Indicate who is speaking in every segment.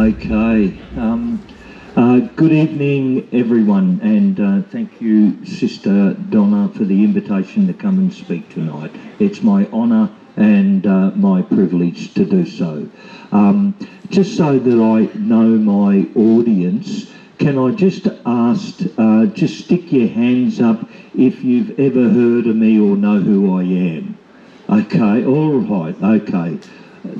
Speaker 1: Okay. Good evening, everyone, and thank you, Sister Donna, for the invitation to come and speak tonight. It's my honour and my privilege to do so. Just so that I know my audience, can I just ask, just stick your hands up if you've ever heard of me or know who I am? Okay, all right, okay.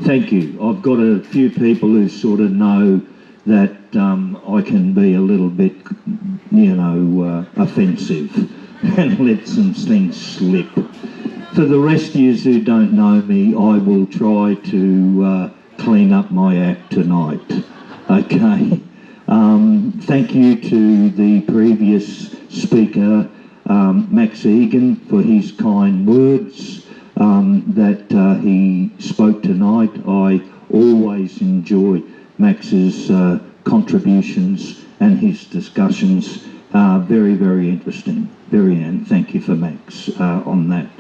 Speaker 1: Thank you. I've got a few people who sort of know that I can be a little bit, offensive and let some things slip. For the rest of you who don't know me, I will try to clean up my act tonight. Okay. Thank you to the previous speaker, Max Egan, for his kind words that he spoke tonight. I always enjoy Max's contributions and his discussions. Very, very interesting. And thank you for Max on that.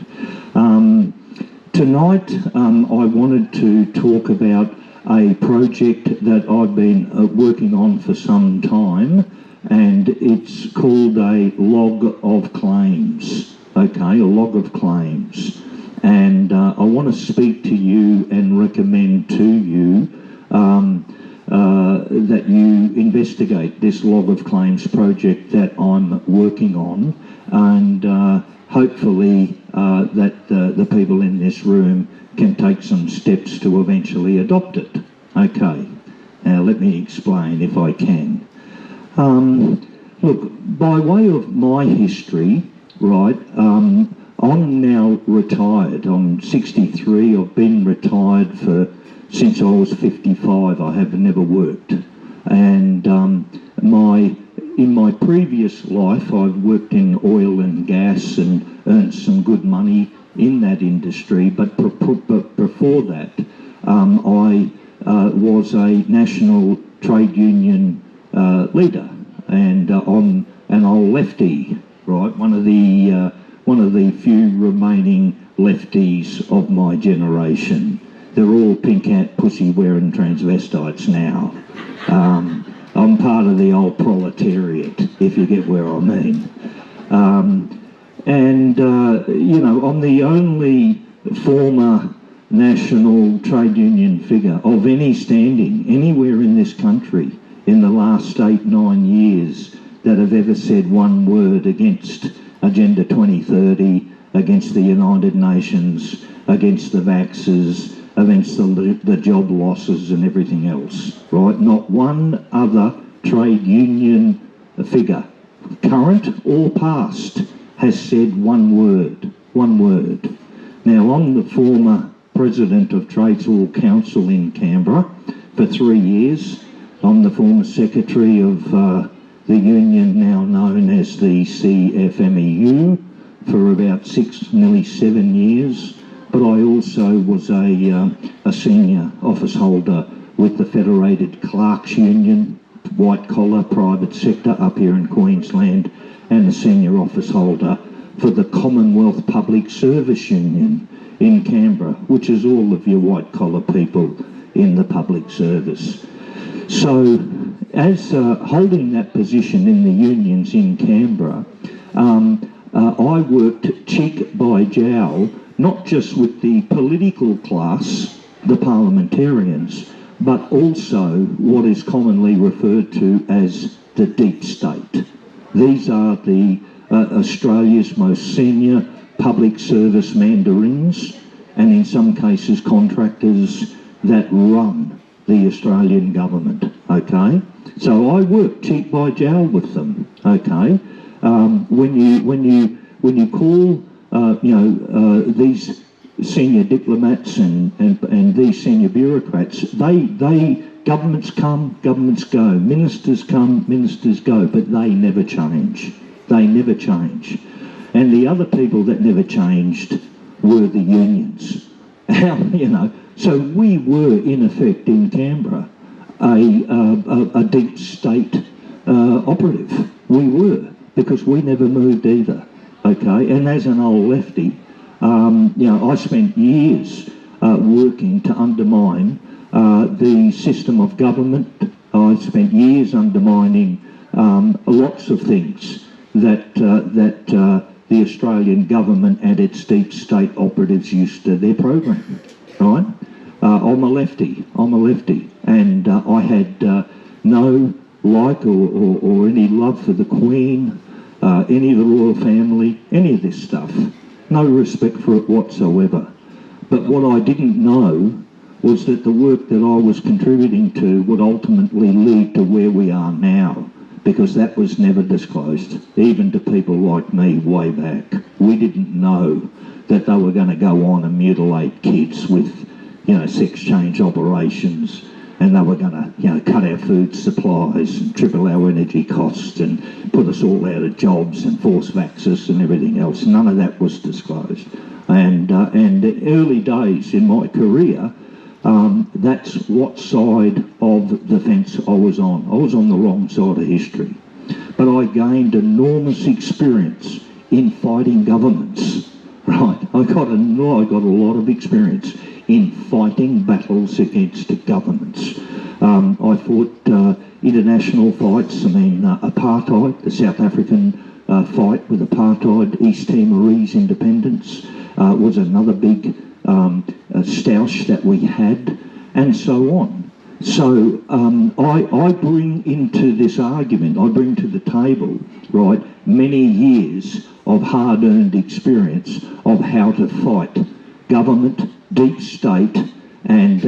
Speaker 1: Tonight I wanted to talk about a project that I've been working on for some time, and it's called a log of claims. Okay, a log of claims. And I want to speak to you and recommend to you that you investigate this log of claims project that I'm working on, and hopefully that the people in this room can take some steps to eventually adopt it. Okay, now let me explain if I can. Look, by way of my history, right, I'm now retired. I'm 63. I've been retired since I was 55. I have never worked. And in my previous life, I've worked in oil and gas and earned some good money in that industry. But before that, I was a national trade union leader, and I'm an old lefty, right? One of the few remaining lefties of my generation. They're all pink hat, pussy wearing transvestites now. I'm part of the old proletariat, if you get where I mean. I'm the only former national trade union figure of any standing anywhere in this country in the last 8-9 years that have ever said one word against Agenda 2030, against the United Nations, against the vaxxers, against the job losses and everything else, right? Not one other trade union figure, current or past, has said one word. Now, I'm the former president of Trades Hall Council in Canberra for 3 years. I'm the former secretary of the union now known as the CFMEU for about nearly 7 years, but I also was a senior office holder with the Federated Clerks Union, white collar private sector up here in Queensland, and a senior office holder for the Commonwealth Public Service Union in Canberra, which is all of your white collar people in the public service. So, as holding that position in the unions in Canberra, I worked cheek by jowl, not just with the political class, the parliamentarians, but also what is commonly referred to as the deep state. These are the Australia's most senior public service mandarins, and in some cases contractors that run the Australian government, okay? So I work cheek by jowl with them, okay? When you call these senior diplomats and these senior bureaucrats, governments come, governments go, ministers come, ministers go, but they never change. They never change. And the other people that never changed were the unions. So we were, in effect, in Canberra, a deep state operative. We were, because we never moved either, okay? And as an old lefty, I spent years working to undermine the system of government I spent years undermining lots of things that the Australian government and its deep state operatives used to their program, right? I'm a lefty, and I had no like or any love for the Queen, any of the royal family, any of this stuff. No respect for it whatsoever. But what I didn't know was that the work that I was contributing to would ultimately lead to where we are now, because that was never disclosed, even to people like me way back. We didn't know that they were going to go on and mutilate kids with, sex change operations, and they were going to, cut our food supplies and triple our energy costs and put us all out of jobs and force vax us and everything else. None of that was disclosed. And the early days in my career, that's what side of the fence I was on. I was on the wrong side of history. But I gained enormous experience in fighting governments, right? I got a lot of experience in fighting battles against governments. I fought international fights. Apartheid, the South African fight with apartheid, East Timorese independence was another big stoush that we had, and so on. So I bring into this argument, I bring to the table, right, many years of hard-earned experience of how to fight government, deep state, and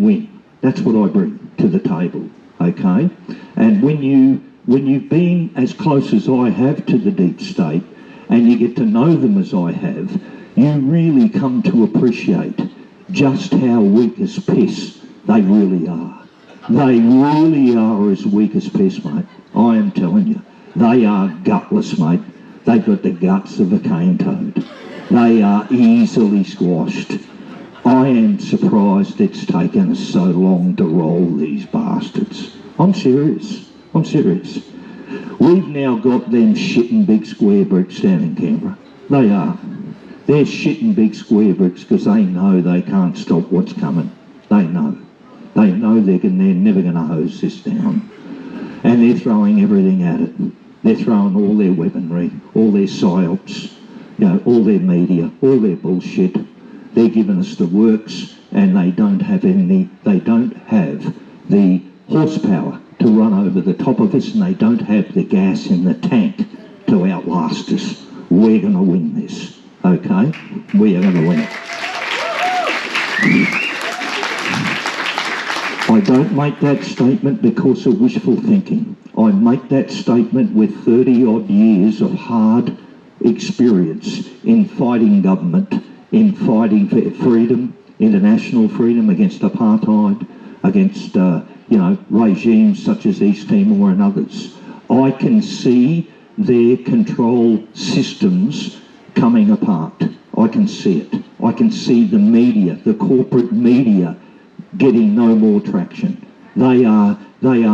Speaker 1: win. That's what I bring to the table, okay? And when you've been as close as I have to the deep state, and you get to know them as I have, you really come to appreciate just how weak as piss they really are. They really are as weak as piss, mate. I am telling you. They are gutless, mate. They've got the guts of a cane toad. They are easily squashed. I am surprised it's taken us so long to roll these bastards. I'm serious. We've now got them shitting big square bricks down in Canberra. They are. They're shitting big square bricks because they know they can't stop what's coming. They know. They know they're never going to hose this down. And they're throwing everything at it. They're throwing all their weaponry, all their psyops, all their media, all their bullshit. They're giving us the works, and they don't have the horsepower to run over the top of us, and they don't have the gas in the tank to outlast us. We're going to win this, okay? We are going to win it. I don't make that statement because of wishful thinking. I make that statement with 30-odd years of hard experience in fighting government, in fighting for freedom, international freedom, against apartheid, against regimes such as East Timor and others. I can see their control systems coming apart. I can see it. I can see the media, the corporate media, getting no more traction. They are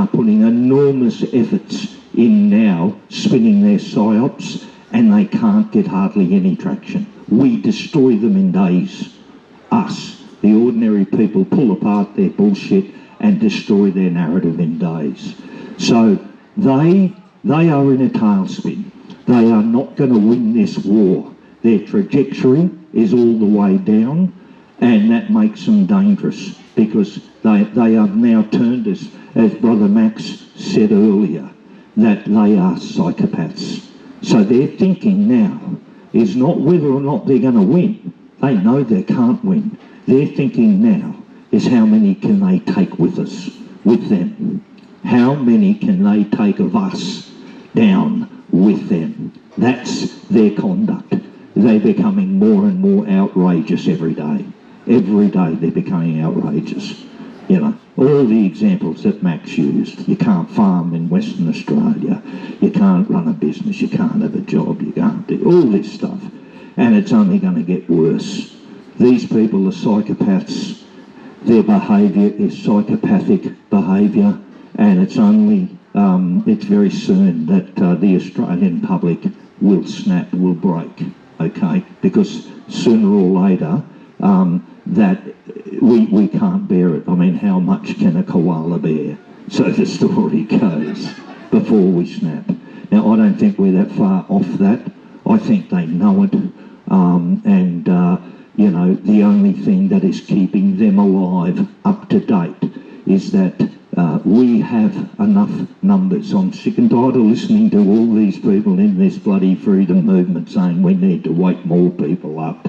Speaker 1: putting enormous efforts in now, spinning their psyops, and they can't get hardly any traction. We destroy them in days. Us, the ordinary people, pull apart their bullshit and destroy their narrative in days. So they are in a tailspin. They are not going to win this war. Their trajectory is all the way down, and that makes them dangerous because they have now turned us, as Brother Max said earlier, that they are psychopaths. So their thinking now is not whether or not they're going to win. They know they can't win. Their thinking now is how many can they take with us, with them. How many can they take of us down with them? That's their conduct. They're becoming more and more outrageous every day. Every day they're becoming outrageous. All the examples that Max used. You can't farm in Western Australia. You can't run a business. You can't have a job. You can't do all this stuff. And it's only going to get worse. These people are psychopaths. Their behaviour is psychopathic behaviour. And it's very soon that the Australian public will snap, will break, okay? Because sooner or later, that we can't bear it. I mean, how much can a koala bear? so the story goes, before we snap. Now, I don't think we're that far off that. I think they know it, you know, the only thing that is keeping them alive up to date is that we have enough numbers. I'm sick and tired of listening to all these people in this bloody freedom movement saying we need to wake more people up.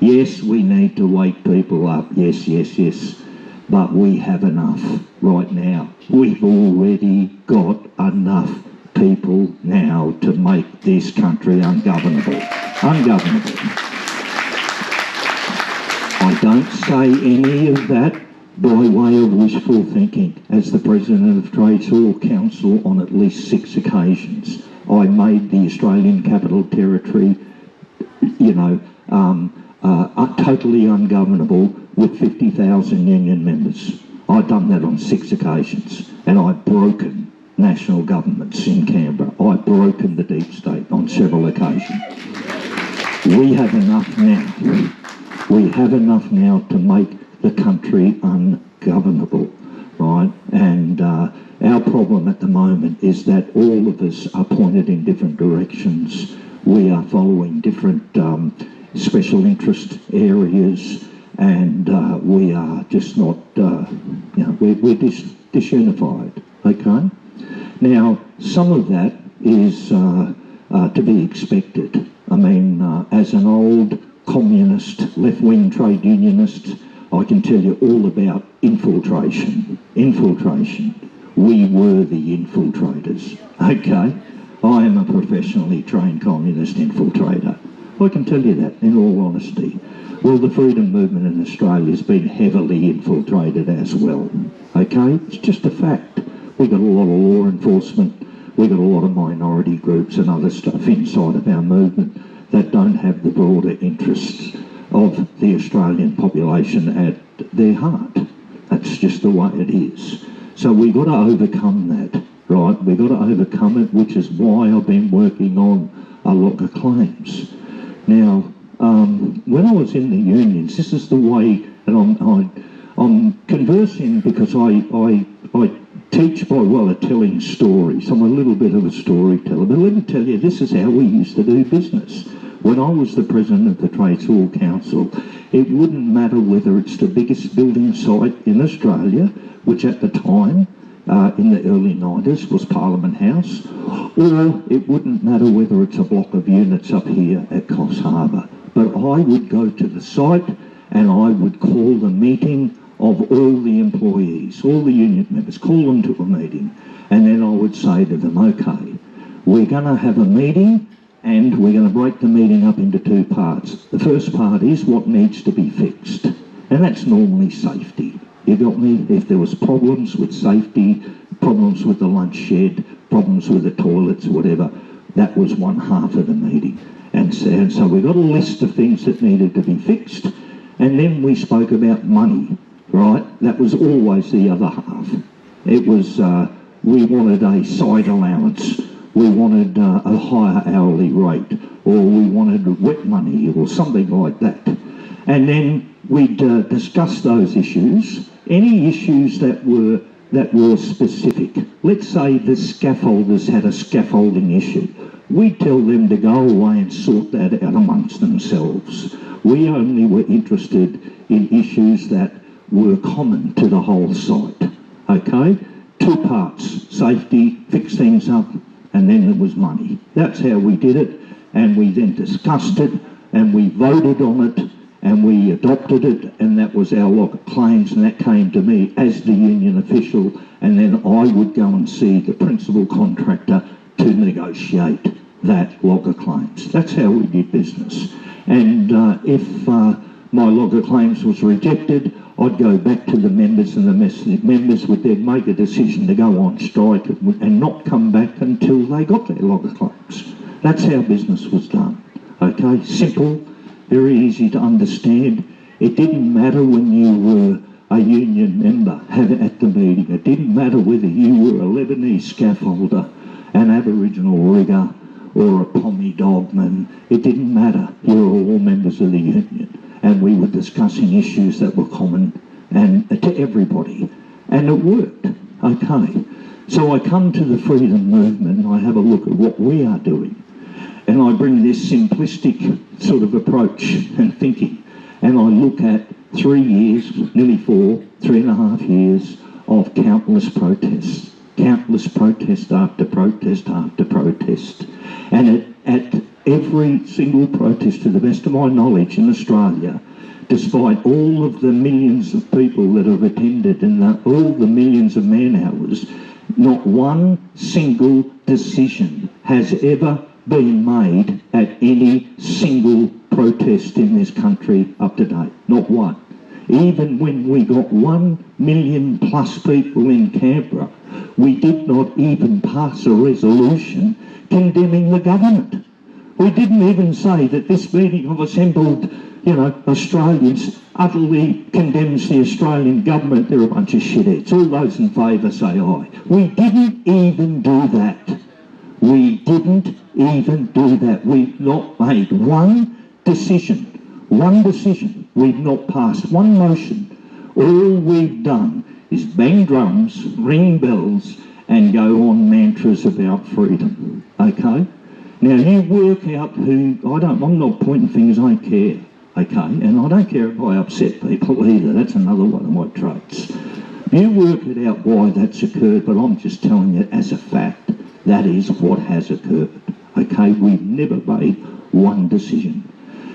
Speaker 1: Yes, we need to wake people up, yes, yes, yes, but we have enough right now. We've already got enough people now to make this country ungovernable. Ungovernable. I don't say any of that by way of wishful thinking. As the President of Trades Hall Council on at least 6 occasions, I made the Australian Capital Territory, you know, totally ungovernable with 50,000 union members. I've done that on 6 occasions, and I've broken national governments in Canberra. I've broken the deep state on several occasions. We have enough now. We have enough now to make the country ungovernable, right? And our problem at the moment is that all of us are pointed in different directions. We are following different special interest areas, and we are just not, you know, we're disunified, okay? Now, some of that is to be expected. I mean, as an old communist, left-wing trade unionist, I can tell you all about infiltration. Infiltration. We were the infiltrators, okay? I am a professionally trained communist infiltrator. I can tell you that in all honesty. Well, the freedom movement in Australia has been heavily infiltrated as well, okay? It's just a fact. We've got a lot of law enforcement, we've got a lot of minority groups and other stuff inside of our movement that don't have the broader interests of the Australian population at their heart. That's just the way it is. So we've got to overcome that, right? We've got to overcome it, which is why I've been working on a lot of claims. Now, when I was in the unions, this is the way, and I'm conversing because I teach by way of telling stories. I'm a little bit of a storyteller, but let me tell you, this is how we used to do business. When I was the President of the Trades Hall Council, it wouldn't matter whether it's the biggest building site in Australia, which at the time, in the early 90s, was Parliament House, or it wouldn't matter whether it's a block of units up here at Coffs Harbour. But I would go to the site and I would call the meeting of all the employees, all the union members, call them to a meeting, and then I would say to them, okay, we're going to have a meeting and we're going to break the meeting up into 2 parts. The first part is what needs to be fixed, and that's normally safety. You got me? If there was problems with safety, problems with the lunch shed, problems with the toilets, whatever, that was one half of the meeting. And so we got a list of things that needed to be fixed, and then we spoke about money, right? That was always the other half. It was, we wanted a side allowance, we wanted a higher hourly rate, or we wanted wet money, or something like that. And then we'd discuss those issues, any issues that were specific. Let's say the scaffolders had a scaffolding issue. We'd tell them to go away and sort that out amongst themselves. We only were interested in issues that were common to the whole site, okay? 2 parts, safety, fix things up, and then there was money. That's how we did it, and we then discussed it, and we voted on it, and we adopted it, and that was our log of claims, and that came to me as the union official, and then I would go and see the principal contractor to negotiate that log of claims. That's how we did business. And if my log of claims was rejected, I'd go back to the members, and the members would then make a decision to go on strike and not come back until they got their log of claims. That's how business was done. Okay, simple, very easy to understand. It didn't matter when you were a union member at the meeting. It didn't matter whether you were a Lebanese scaffolder, an Aboriginal rigger, or a Pommy dogman. It didn't matter. You were all members of the union. And we were discussing issues that were common and to everybody. And it worked. Okay. So I come to the freedom movement and I have a look at what we are doing. And I bring this simplistic sort of approach and thinking. And I look at 3 years, nearly 4, 3.5 years of countless protests after protest after protest. And at every single protest, to the best of my knowledge in Australia, despite all of the millions of people that have attended and all the millions of man-hours, not one single decision has ever been made at any single protest in this country up to date. Not one. Even when we got 1 million plus people in Canberra, we did not even pass a resolution condemning the government. We didn't even say that this meeting of assembled, Australians utterly condemns the Australian government. They're a bunch of shitheads. All those in favour say aye. We didn't even do that. We didn't even do that. We've not made one decision. We've not passed one motion. All we've done is bang drums, ring bells, and go on mantras about freedom. Okay? Now you work out I'm not pointing fingers, I care. Okay? And I don't care if I upset people either. That's another one of my traits. You work it out why that's occurred, but I'm just telling you as a fact, that is what has occurred. Okay? We've never made one decision.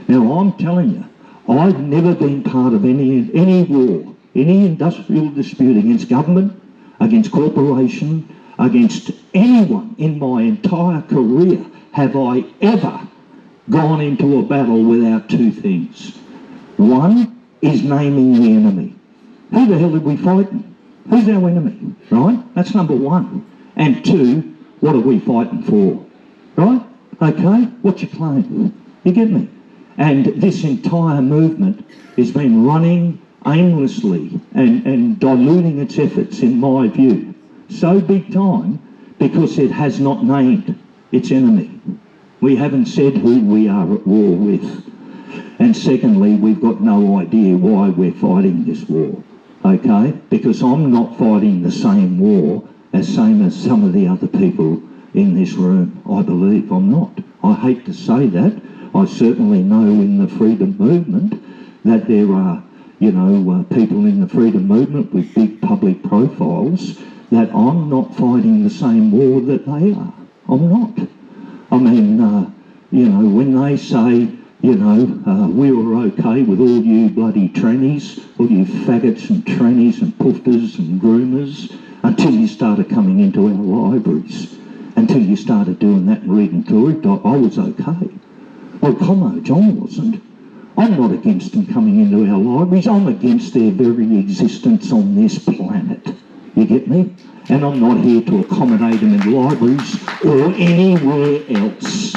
Speaker 1: Now I'm telling you, I've never been part of any war, any industrial dispute against government, against corporation, against anyone in my entire career have I ever gone into a battle without two things. One is naming the enemy. Who the hell are we fighting? Who's our enemy? Right? That's number one. And two, what are we fighting for? Right? Okay? What's your claim? You get me? And this entire movement has been running aimlessly and diluting its efforts, in my view, so big time because it has not named its enemy. We haven't said who we are at war with. And secondly, we've got no idea why we're fighting this war, okay? Because I'm not fighting the same war as some of the other people in this room. I believe I'm not. I hate to say that. I certainly know in the freedom movement that there are, people in the freedom movement with big public profiles that I'm not fighting the same war that they are. I'm not. I mean, when they say, we were okay with all you bloody trannies, all you faggots and trannies and poofters and groomers, until you started coming into our libraries, until you started doing that and reading Tory Dot, I was okay. Well, Como John wasn't. I'm not against them coming into our libraries. I'm against their very existence on this planet. You get me? And I'm not here to accommodate them in libraries or anywhere else.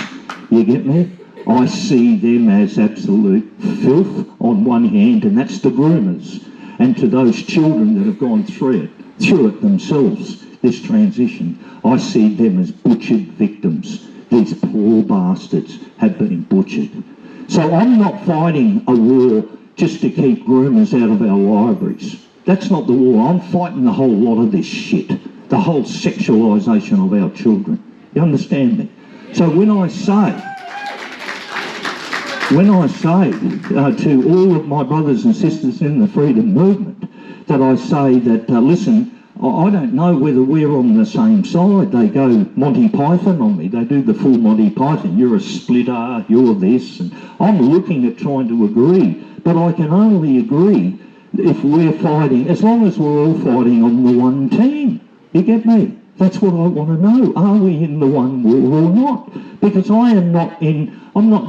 Speaker 1: You get me? I see them as absolute filth on one hand, and that's the groomers. And to those children that have gone through it themselves, this transition, I see them as butchered victims. These poor bastards have been butchered. So I'm not fighting a war just to keep groomers out of our libraries. That's not the war. I'm fighting the whole lot of this shit, the whole sexualisation of our children. You understand me? So when I say to all of my brothers and sisters in the freedom movement, that I say that, listen, I don't know whether we're on the same side. They go Monty Python on me. They do the full Monty Python. You're a splitter, you're this. And I'm looking at trying to agree. But I can only agree if we're fighting, as long as we're all fighting on the one team. You get me? That's what I want to know. Are we in the one war or not? Because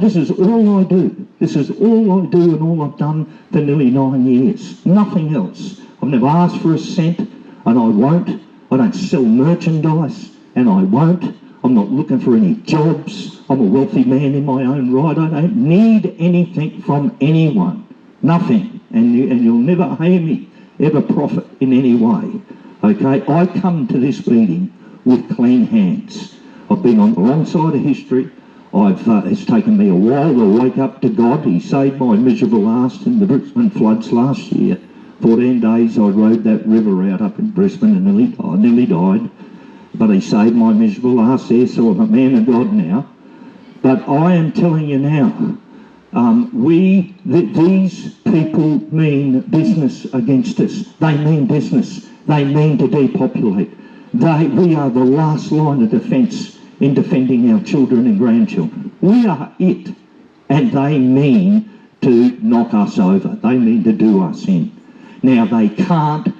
Speaker 1: this is all I do. This is all I do and all I've done for nearly 9 years. Nothing else. I've never asked for a cent. And I won't. I don't sell merchandise, and I won't. I'm not looking for any jobs. I'm a wealthy man in my own right. I don't need anything from anyone. Nothing. And you'll never hear me ever profit in any way. Okay? I come to this meeting with clean hands. I've been on the wrong side of history. It's taken me a while to wake up to God. He saved my miserable ass in the Brisbane floods last year. 14 days I rode that river out up in Brisbane and nearly died. But he saved my miserable ass there, so I'm a man of God now. But I am telling you now, these people mean business against us. They mean business. They mean to depopulate. We are the last line of defence in defending our children and grandchildren. We are it. And they mean to knock us over. They mean to do us in. Now, they can't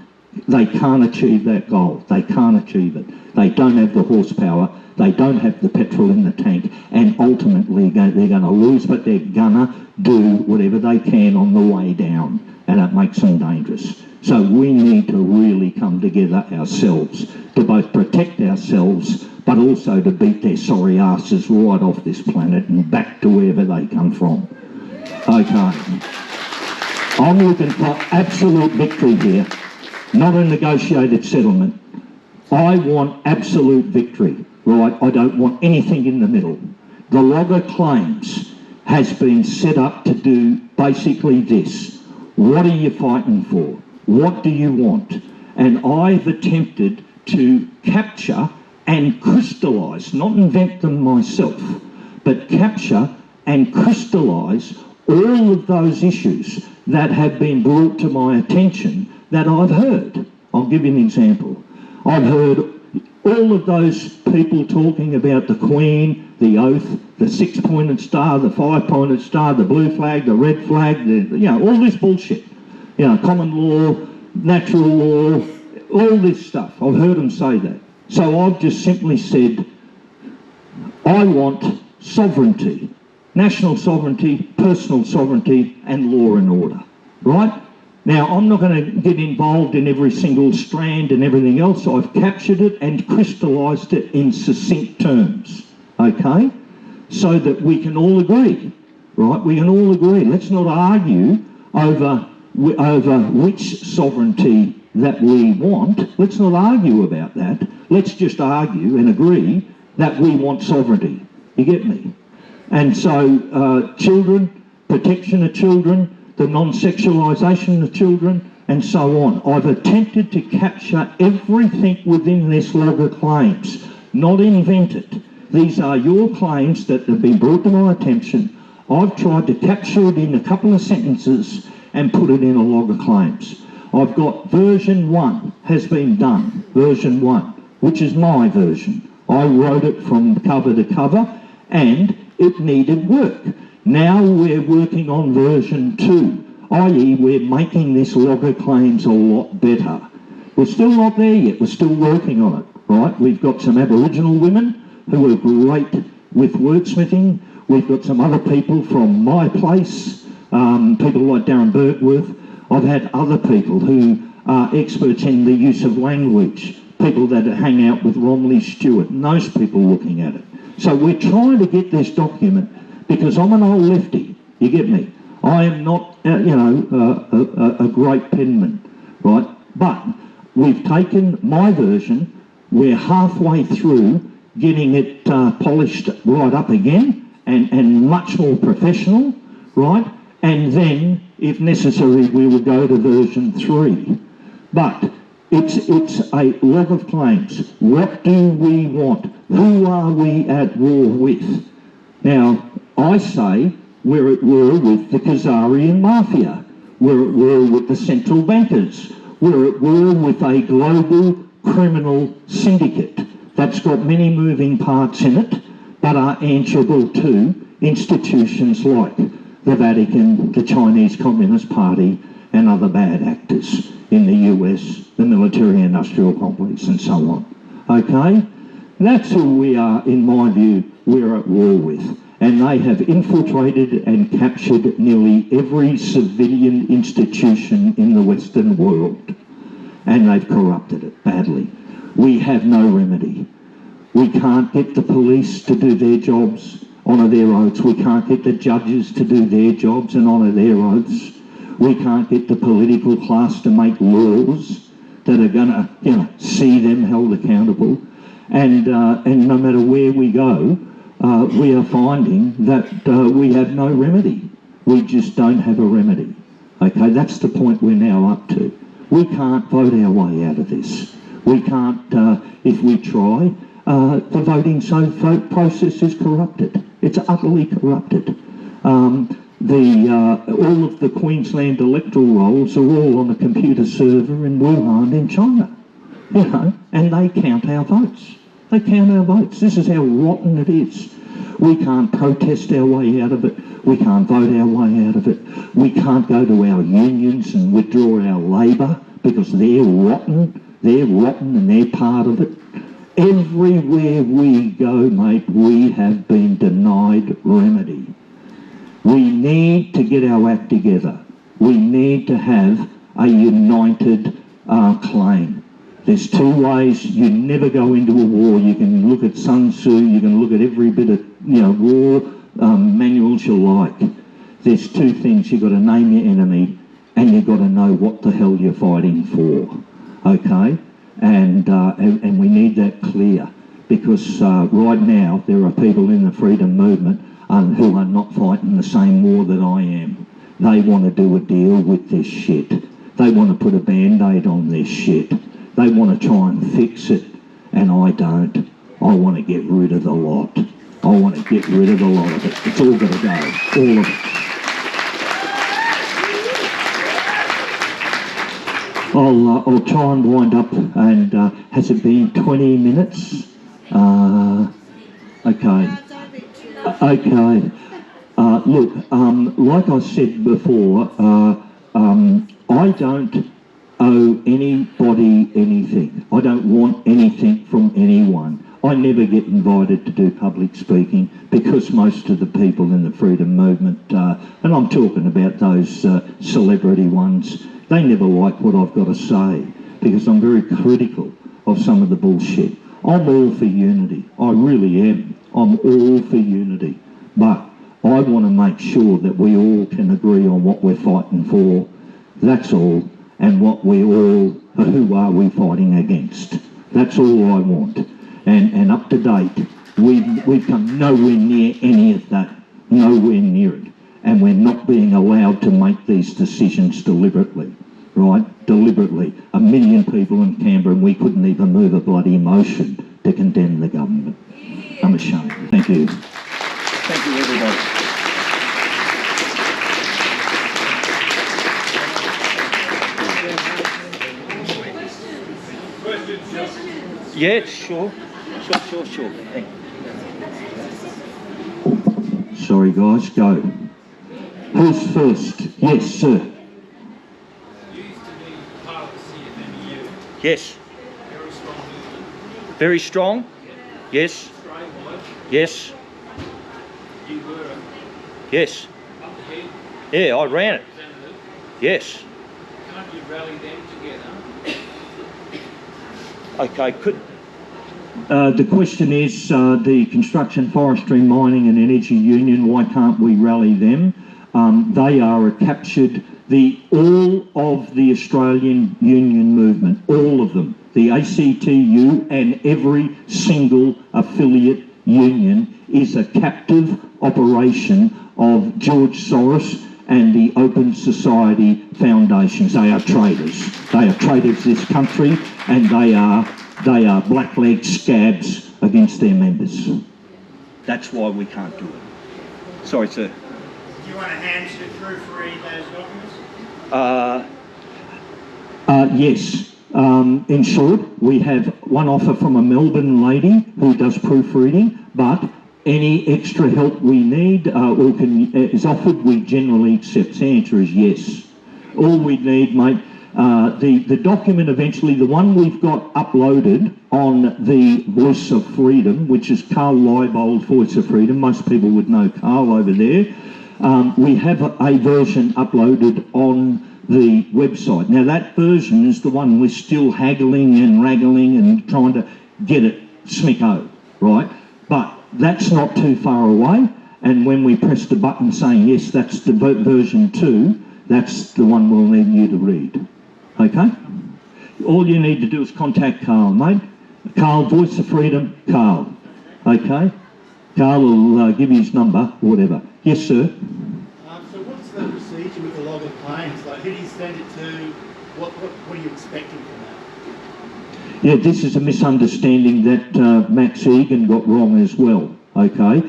Speaker 1: achieve that goal. They can't achieve it. They don't have the horsepower. They don't have the petrol in the tank. And ultimately, they're going to lose, but they're going to do whatever they can on the way down. And it makes them dangerous. So we need to really come together ourselves to both protect ourselves, but also to beat their sorry asses right off this planet and back to wherever they come from. Okay. I'm looking for absolute victory here, not a negotiated settlement. I want absolute victory, right? I don't want anything in the middle. The logger claims has been set up to do basically this. What are you fighting for? What do you want? And I've attempted to capture and crystallise, not invent them myself, but capture and crystallise all of those issues that have been brought to my attention that I've heard. I'll give you an example. I've heard all of those people talking about the Queen, the oath, the 6-pointed star, the 5-pointed star, the blue flag, the red flag, all this bullshit. Common law, natural law, all this stuff. I've heard them say that. So I've just simply said, I want sovereignty. National sovereignty, personal sovereignty, and law and order, right? Now, I'm not going to get involved in every single strand and everything else. I've captured it and crystallised it in succinct terms, okay? So that we can all agree, right? We can all agree. Let's not argue over which sovereignty that we want. Let's not argue about that. Let's just argue and agree that we want sovereignty. You get me? And so children, protection of children, the non-sexualisation of children, and so on. I've attempted to capture everything within this log of claims, not invent it. These are your claims that have been brought to my attention. I've tried to capture it in a couple of sentences and put it in a log of claims. I've got version 1 has been done, version 1, which is my version. I wrote it from cover to cover, and it needed work. Now we're working on version 2, i.e. we're making this log of claims a lot better. We're still not there yet, we're still working on it, right? We've got some Aboriginal women who are great with wordsmithing. We've got some other people from my place, people like Darren Bergworth. I've had other people who are experts in the use of language, people that hang out with Romley Stewart, and those people looking at it. So we're trying to get this document because I'm an old lefty, you get me? I am not, a great penman, right? But we've taken my version, we're halfway through getting it polished right up again and much more professional, right? And then, if necessary, we will go to version 3. But it's a log of claims. What do we want? Who are we at war with? Now, I say we're at war with the Khazarian mafia. We're at war with the central bankers. We're at war with a global criminal syndicate that's got many moving parts in it, but are answerable to institutions like the Vatican, the Chinese Communist Party, and other bad actors in the US, the military-industrial complex, and so on. Okay? That's who we are, in my view, we're at war with. And they have infiltrated and captured nearly every civilian institution in the Western world. And they've corrupted it badly. We have no remedy. We can't get the police to do their jobs, honour their oaths. We can't get the judges to do their jobs and honour their oaths. We can't get the political class to make laws that are going to, see them held accountable. And no matter where we go, we are finding that we have no remedy. We just don't have a remedy. Okay, that's the point we're now up to. We can't vote our way out of this. We can't, if we try, the voting vote process is corrupted. It's utterly corrupted. All of the Queensland electoral rolls are all on a computer server in Wuhan in China, you know, and they count our votes. They count our votes. This is how rotten it is. We can't protest our way out of it. We can't vote our way out of it. We can't go to our unions and withdraw our labour because they're rotten. They're rotten and they're part of it. Everywhere we go, mate, we have been denied remedy. We need to get our act together. We need to have a united claim. There's two ways. You never go into a war. You can look at Sun Tzu, you can look at every bit of war manuals you like. There's two things. You've got to name your enemy and you've got to know what the hell you're fighting for. Okay? And we need that clear because right now there are people in the freedom movement who are not fighting the same war that I am. They want to do a deal with this shit. They want to put a band-aid on this shit. They want to try and fix it, and I don't. I want to get rid of the lot. I want to get rid of a lot of it. It's all got to go, all of it. I'll try and wind up, and has it been 20 minutes? Okay. Okay. Look, like I said before, I don't owe anybody anything. I don't want anything from anyone. I never get invited to do public speaking because most of the people in the freedom movement, and I'm talking about those celebrity ones, they never like what I've got to say because I'm very critical of some of the bullshit. I'm all for unity. I really am. I'm all for unity. But I want to make sure that we all can agree on what we're fighting for. That's all. And what we all, who are we fighting against? That's all I want. And up to date, we've come nowhere near any of that. Nowhere near it. And we're not being allowed to make these decisions deliberately. Right? Deliberately. 1 million people in Canberra and we couldn't even move a bloody motion to condemn the government. I'm ashamed. Thank you. Thank you, everybody. Yeah, sure. Sure. Sorry, guys, go. Who's first? Yes, sir.
Speaker 2: You used to be part of the city of many years.
Speaker 1: Yes.
Speaker 2: Very strong movement.
Speaker 1: Very strong?
Speaker 2: Yeah.
Speaker 1: Yes.
Speaker 2: Australian-wide.
Speaker 1: Yes.
Speaker 2: You were
Speaker 1: Yes.
Speaker 2: up the head.
Speaker 1: Yeah, I ran it.
Speaker 2: Representative.
Speaker 1: Yes.
Speaker 2: Can't you rally them together?
Speaker 1: Okay, the question is the Construction, Forestry, Mining and Energy Union, why can't we rally them? They are captured, all of the Australian union movement, all of them, the ACTU and every single affiliate union is a captive operation of George Soros and the Open Society Foundations. They are traitors. They are traitors to this country and they are black-leg scabs against their members. That's why we can't do it. Sorry, sir.
Speaker 3: Do you want a hand to proofread those documents?
Speaker 1: Yes. In short, we have one offer from a Melbourne lady who does proofreading, but any extra help we need is offered, we generally accept. The answer is yes. All we need, mate, the document eventually, the one we've got uploaded on the Voice of Freedom, which is Carl Leibold's Voice of Freedom, most people would know Carl over there, we have a version uploaded on the website. Now that version is the one we're still haggling and wraggling and trying to get it smicko, right? But that's not too far away, and when we press the button saying yes, that's the version 2, that's the one we'll need you to read. Okay? All you need to do is contact Carl, mate. Carl, Voice of Freedom, Carl. Okay? Carl will give you his number, whatever. Yes, sir?
Speaker 4: So what's the procedure with the log of
Speaker 3: claims? Like, who do you send it to? What are you expecting from that?
Speaker 1: Yeah, this is a misunderstanding that Max Egan got wrong as well, okay?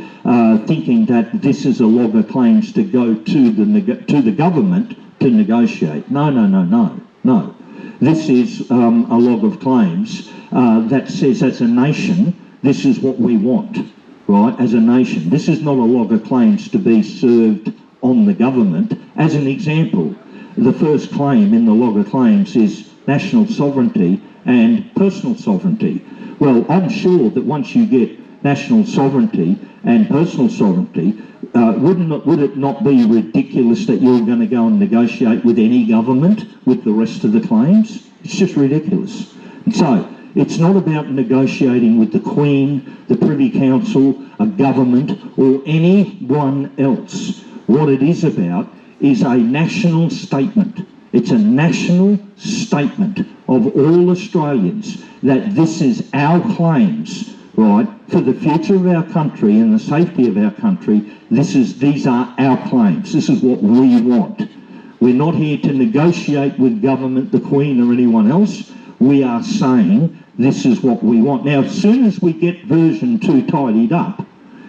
Speaker 1: Thinking that this is a log of claims to go to the government to negotiate. No. This is a log of claims that says as a nation, this is what we want, right, as a nation. This is not a log of claims to be served on the government. As an example, the first claim in the log of claims is national sovereignty and personal sovereignty. Well, I'm sure that once you get national sovereignty and personal sovereignty, would it not be ridiculous that you're going to go and negotiate with any government with the rest of the claims? It's just ridiculous. So it's not about negotiating with the Queen, the Privy Council, a government or anyone else. What it is about is a national statement. It's a national statement of all Australians that this is our claims, right, for the future of our country and the safety of our country. These are our claims. This is what we want. We're not here to negotiate with government, the Queen or anyone else. We are saying this is what we want. Now, as soon as we get version 2 tidied up,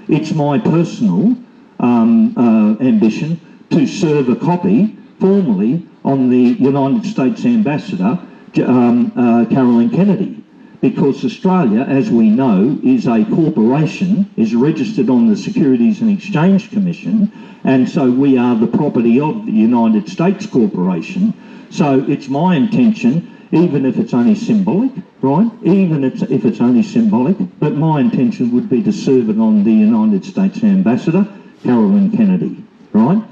Speaker 1: it's my personal ambition to serve a copy formally on the United States Ambassador, Caroline Kennedy, because Australia, as we know, is a corporation, is registered on the Securities and Exchange Commission, and so we are the property of the United States Corporation. So it's my intention, even if it's only symbolic, right? Even if it's only symbolic, but my intention would be to serve it on the United States Ambassador, Caroline Kennedy, right?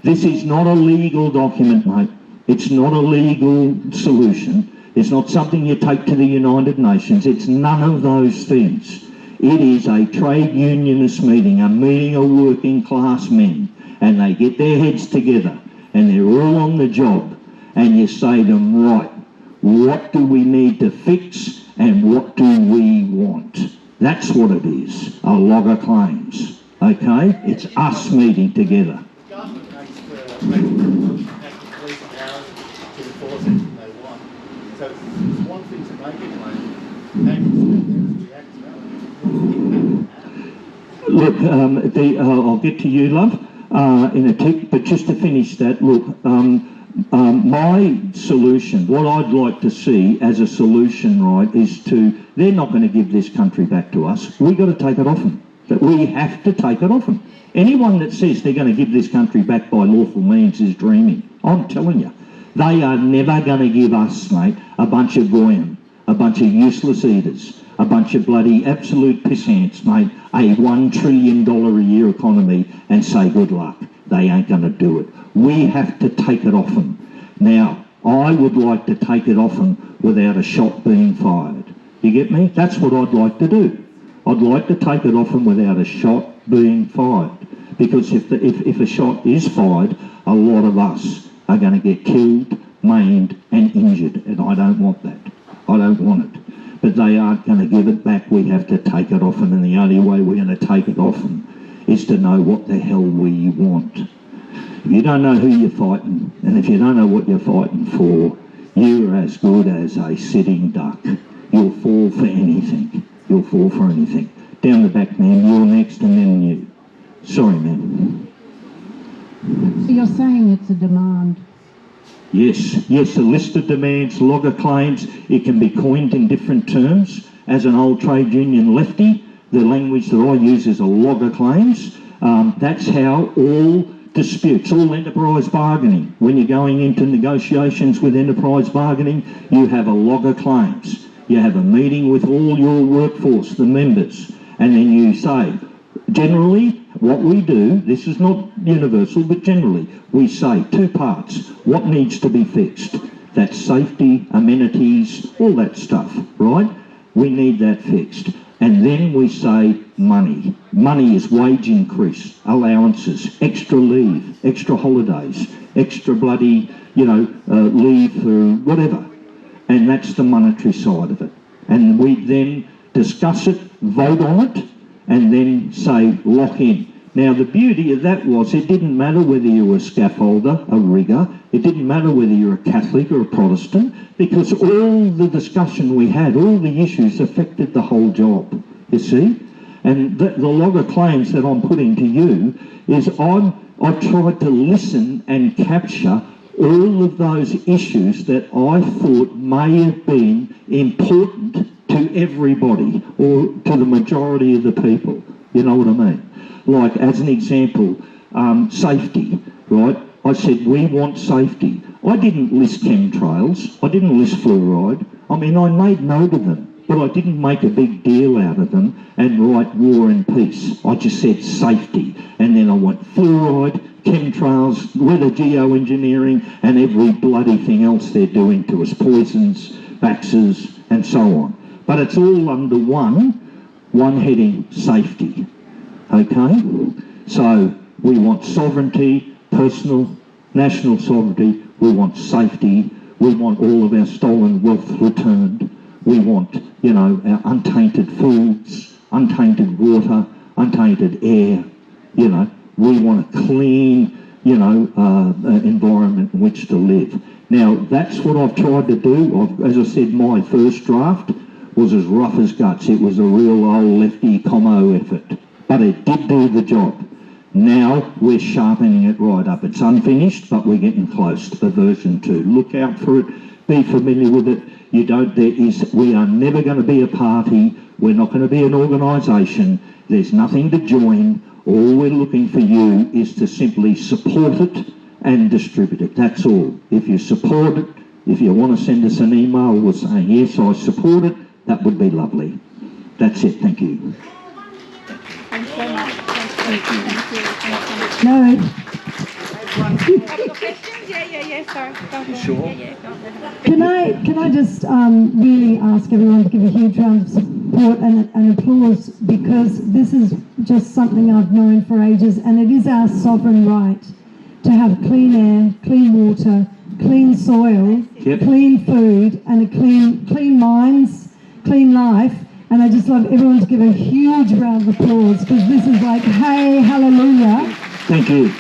Speaker 1: This is not a legal document, mate. It's not a legal solution. It's not something you take to the United Nations. It's none of those things. It is a trade unionist meeting, a meeting of working class men, and they get their heads together and they're all on the job, and you say to them, right, what do we need to fix and what do we want? That's what it is, a log of claims, okay? It's us meeting together.
Speaker 3: The government has the police powers to enforce anything they want. So it's one thing to make a claim, and it's react to it.
Speaker 1: Look, I'll get to you, love, in a tick, but just to finish that, look, my solution, what I'd like to see as a solution, right, is they're not going to give this country back to us. We've got to take it off them. That we have to take it off them. Anyone that says they're going to give this country back by lawful means is dreaming. I'm telling you. They are never going to give us, mate, a bunch of goyim, a bunch of useless eaters, a bunch of bloody absolute pissants, mate, a $1 trillion a year economy and say good luck. They ain't going to do it. We have to take it off them. Now, I would like to take it off them without a shot being fired. You get me? That's what I'd like to do. I'd like to take it off them without a shot being fired. Because if a shot is fired, a lot of us are going to get killed, maimed and injured, and I don't want that. I don't want it. But they aren't going to give it back. We have to take it off them, and the only way we're going to take it off them is to know what the hell we want. If you don't know who you're fighting, and if you don't know what you're fighting for, you're as good as a sitting duck. You'll fall for anything. You'll fall for anything. Down the back, ma'am. You're next, and then you. Sorry, ma'am.
Speaker 4: So you're saying it's a demand?
Speaker 1: Yes, a list of demands, log of claims. It can be coined in different terms. As an old trade union lefty, the language that I use is a log of claims. That's how all disputes, all enterprise bargaining, when you're going into negotiations with enterprise bargaining, you have a log of claims. You have a meeting with all your workforce, the members, and then you say, generally, what we do, this is not universal, but generally, we say two parts. What needs to be fixed? That's safety, amenities, all that stuff, right? We need that fixed. And then we say money. Money is wage increase, allowances, extra leave, extra holidays, extra bloody, leave for whatever. And that's the monetary side of it. And we then discuss it, vote on it, and then say lock in. Now, the beauty of that was it didn't matter whether you were a scaffolder, a rigger, it didn't matter whether you're a Catholic or a Protestant, because all the discussion we had, all the issues affected the whole job, you see? And the log of claims that I'm putting to you is I've tried to listen and capture all of those issues that I thought may have been important to everybody or to the majority of the people. You know what I mean? Like, as an example, safety, right? I said, we want safety. I didn't list chemtrails. I didn't list fluoride. I mean, I made note of them, but I didn't make a big deal out of them and write war and peace. I just said safety. And then I went fluoride, chemtrails, weather geoengineering, and every bloody thing else they're doing to us, poisons, vaxes, and so on. But it's all under one heading, safety. Okay? So we want sovereignty, personal, national sovereignty, we want safety, we want all of our stolen wealth returned, we want, you know, our untainted foods, untainted water, untainted air, you know, we want a clean, you know, environment in which to live. Now, that's what I've tried to do. As I said, my first draft was as rough as guts. It was a real old lefty commo effort, but it did do the job. Now we're sharpening it right up. It's unfinished, but we're getting close to version 2. Look out for it. Be familiar with it. We are never going to be a party. We're not going to be an organisation. There's nothing to join. All we're looking for you is to simply support it and distribute it. That's all. If you support it, if you want to send us an email with saying, yes, I support it, that would be lovely. That's it. Thank you.
Speaker 5: Thanks so much. Thank you.
Speaker 4: No,
Speaker 5: Have you got questions? Yeah. Sorry. Go on.
Speaker 3: Sure.
Speaker 5: Yeah. Go on.
Speaker 4: can I just really ask everyone to give a huge round of support and applause, because this is just something I've known for ages, and it is our sovereign right to have clean air, clean water, clean soil,
Speaker 1: Yep.
Speaker 4: clean food, and a clean minds, clean life. And I just love everyone to give a huge round of applause, because this is like, hey, hallelujah.
Speaker 1: Thank you.